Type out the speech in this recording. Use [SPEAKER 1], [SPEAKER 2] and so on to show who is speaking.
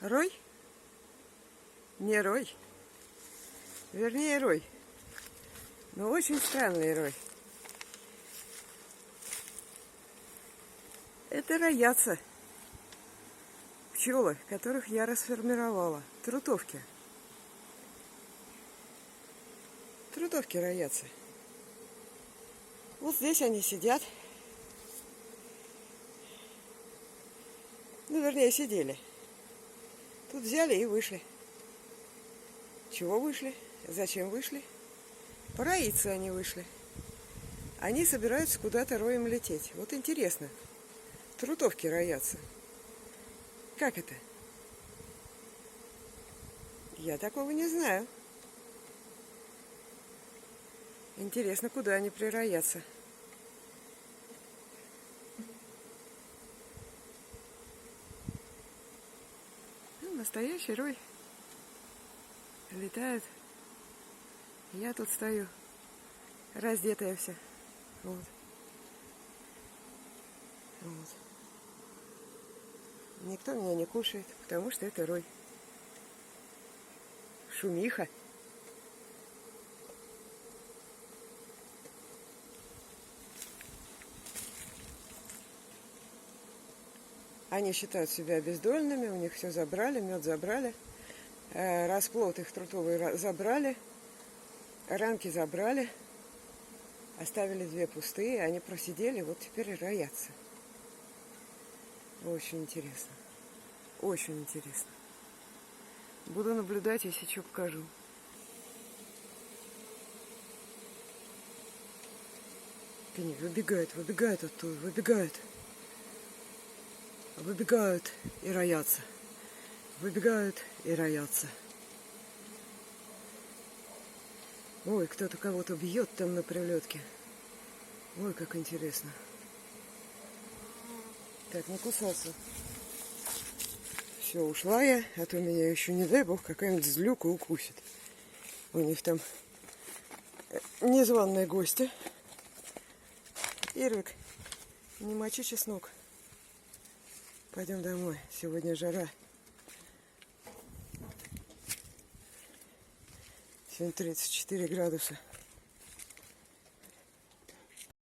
[SPEAKER 1] Рой? Не рой. Вернее, рой. Но очень странный рой. Это роятся пчелы, которых я расформировала. Трутовки. Трутовки роятся. Вот здесь они сидят. Ну, вернее, сидели. Тут взяли и вышли. Чего вышли? Зачем вышли? Пороиться они вышли. Они собираются куда-то роем лететь. Вот интересно. Трутовки роятся. Как это? Я такого не знаю. Интересно, куда они прироятся. Ну, настоящий рой. Летают. Я тут стою. Раздетая вся. Вот. Вот. Никто меня не кушает, потому что это рой. Шумиха. Они считают себя обездоленными, у них все забрали, мед забрали, расплод их трутовый забрали, рамки забрали, оставили 2 пустые, они просидели, вот теперь и роятся. Очень интересно. Очень интересно. Буду наблюдать, если что покажу. Они выбегают оттуда, выбегают. Выбегают и роятся. Выбегают и роятся. Ой, кто-то кого-то бьет там на прилетке. Ой, как интересно. Так, не кусаться. Все, ушла я, а то меня еще, не дай бог, какая-нибудь злюка укусит. У них там незваные гости. Ирвик, не мочи чеснок. Пойдем домой. Сегодня жара. Сегодня 34 градуса.